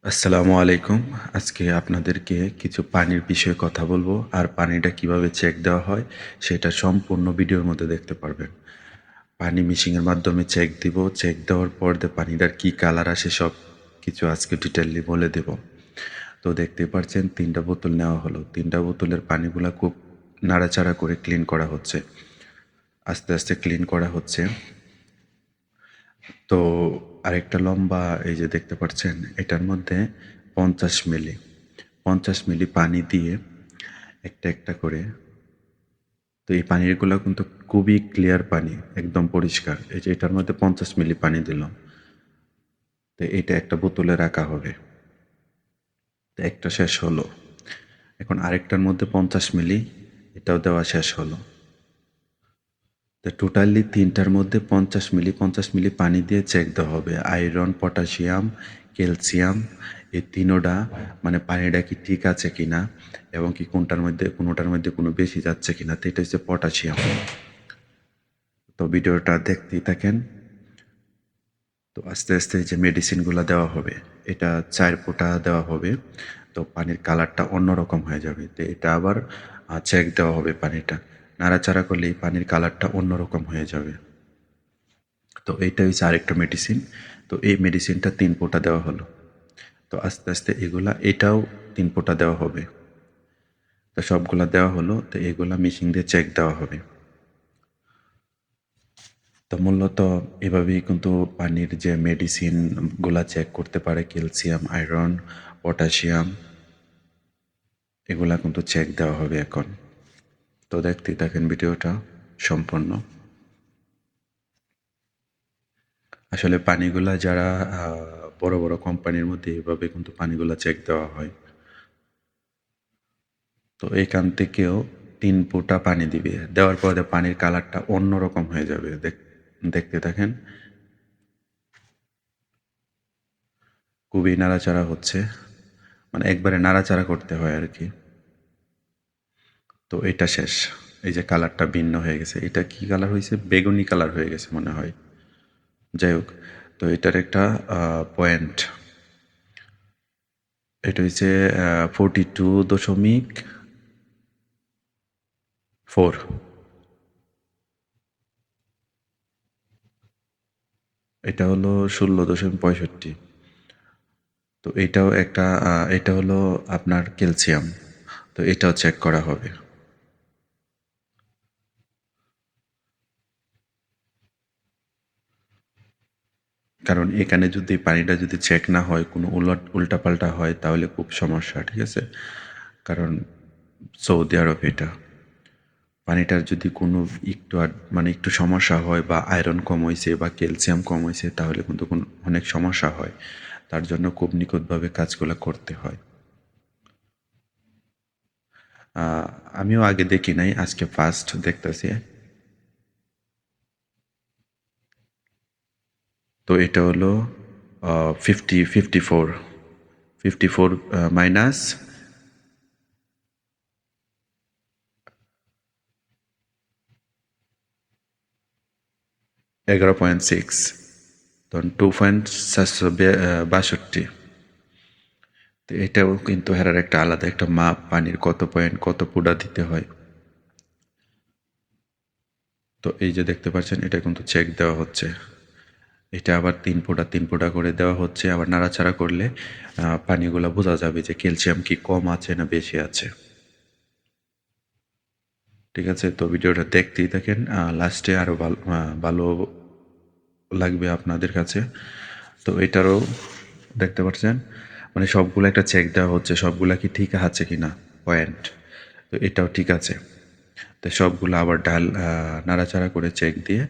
আসসালামু আলাইকুম। আজকে আপনাদেরকে কিছু পানির বিষয়ে কথা বলবো আর পানিটা কিভাবে চেক দেওয়া হয় সেটা সম্পূর্ণ ভিডিওর মধ্যে দেখতে পারবেন। পানি মেশিনের মাধ্যমে চেক দিব, চেক দেওয়ার পর পানিটার কী কালার আসে সব কিছু আজকে ডিটেইললি বলে দেব। তো দেখতেই পাচ্ছেন ৩টা বোতল নেওয়া হলো। ৩টা বোতলের পানিগুলা খুব নাড়াচাড়া করে ক্লিন করা হচ্ছে। আস্তে, আস্তে ক্লিন করা হচ্ছে। তো আরেকটা লম্বা এই যে দেখতে পাচ্ছেন এটার মধ্যে ৫০ মিলি ৫০ মিলি পানি দিয়ে একটা একটা করে। তো এই পানিগুলো কিন্তু খুবই ক্লিয়ার পানি, একদম পরিষ্কার। এই যে এটার মধ্যে ৫০ মিলি পানি দিলাম। তো এটা একটা বোতলে রাখা হবে। তো একটা শেষ হলো। এখন আরেকটার মধ্যে ৫০ মিলি, এটাও দেওয়া শেষ হলো। তো টোটালি ৩টার মধ্যে ৫০ মিলি পানি দিয়ে চেক দেওয়া হবে। আয়রন, পটাশিয়াম, ক্যালসিয়াম এই তিনোটা মানে পানিটা কি ঠিক আছে কিনা এবং কি কোনোটার মধ্যে কোনো বেশি যাচ্ছে কিনা। তো এটা হচ্ছে পটাশিয়াম। তো ভিডিওটা দেখতেই থাকেন। তো আস্তে, আস্তে যে মেডিসিনগুলো দেওয়া হবে, এটা ৪ ফোঁটা দেওয়া হবে। তো পানির কালারটা অন্যরকম হয়ে যাবে। তো এটা আবার চেক দেওয়া হবে পানিটা। নাড়াচাড়া করলে এই পানির কালারটা অন্যরকম হয়ে যাবে। তো এইটা হচ্ছে আরেকটা মেডিসিন। তো এই মেডিসিনটা ৩ ফোঁটা দেওয়া হলো। তো আস্তে, আস্তে এটাও ৩ ফোঁটা দেওয়া হবে। তো সবগুলা দেওয়া হলো। তো এগুলা মেশিন দিয়ে চেক দেওয়া হবে। তো মূলত এভাবেই কিন্তু পানির যে মেডিসিনগুলা চেক করতে পারে ক্যালসিয়াম, আয়রন, পটাশিয়াম এগুলা কিন্তু চেক দেওয়া হবে এখন। তো দেখতেই থাকেন ভিডিওটা সম্পূর্ণ। আসলে পানিগুলা যারা বড়, বড় কোম্পানির মধ্যে এভাবে কিন্তু পানিগুলা চেক দেওয়া হয়। তো এখান থেকেও ৩ ফোঁটা পানি দিবে। দেওয়ার পরে পানির কালারটা অন্যরকম হয়ে যাবে। দেখতে থাকেন। খুবই নাড়াচাড়া হচ্ছে। মানে একবারে নাড়াচাড়া করতে হয় আরকি। তো এটা শেষ। এই যে কালারটা ভিন্ন হয়ে গেছে। এটা কি কালার হইছে? বেগুনি কালার হয়ে গেছে মনে হয়। যাই হোক, তো এটার একটা পয়েন্ট। এটা হইছে 42.4। এটা হলো 16.65। তো এটাও একটা এটা হলো আপনার ক্যালসিয়াম। তো এটাও চেক করা হবে। কারণ এখানে যদি পানিটা যদি চেক না হয়, কোনো উল্টাপাল্টা হয় তাহলে খুব সমস্যা, ঠিক আছে? কারণ সৌদি আরব এটা। পানিটার যদি কোনো মানে একটু সমস্যা হয় বা আয়রন কম হইছে বা ক্যালসিয়াম কম হইছে তাহলে কিন্তু অনেক সমস্যা হয়। তার জন্য খুব নিখুঁতভাবে কাজগুলা করতে হয়। আ আমিও আগে দেখি নাই, আজকে ফার্স্ট দেখতেছি। তো এটা হলো 54 54 মাইনাস 11.6, তখন 2.62। তো এটাও কিন্তু হেরার একটা আলাদা একটা মাপ, পানির কত পয়েন্ট কত পুডা দিতে হয়। তো এই যে দেখতে পাচ্ছেন এটা কিন্তু চেক দেওয়া হচ্ছে। এটা আবার ৩ ফোঁটা ৩ ফোঁটা করে দেওয়া হচ্ছে। আবার নাড়াচাড়া করলে পানিগুলা বোঝা যাবে যে ক্যালসিয়াম কি কম আছে না বেশি আছে। ঠিক আছে? তো ভিডিওটা দেখতেই থাকেন। লাস্টে আরও ভালো লাগবে আপনাদের কাছে। তো এটারও দেখতে পাচ্ছেন মানে সবগুলো একটা চেক দেওয়া হচ্ছে সবগুলা কি ঠিক আছে কিনা পয়েন্ট। তো এটাও ঠিক আছে। তো সবগুলো আবার নাড়াচাড়া করে চেক দিয়ে